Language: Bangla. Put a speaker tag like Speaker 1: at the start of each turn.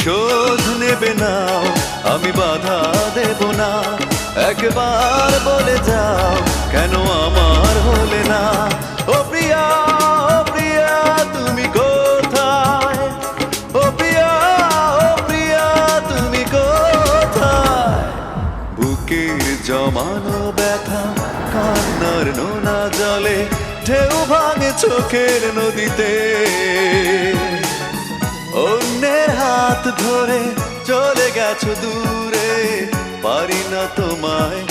Speaker 1: প্রতিশোধ নেবে না, আমি বাধা দেব না। একবার বলে যাও কেন আমার হলে না। ও প্রিয়া, ও প্রিয়া তুমি কোথায়? ও প্রিয়া, ও প্রিয়া তুমি কোথায়? বুকের জমানো ব্যথা কান্নার নোনা জলে ঢেউ ভাঙে চোখের নদীতে। অন্যের হাত ধরে চলে গেছো দূরে, পারি না তোমায়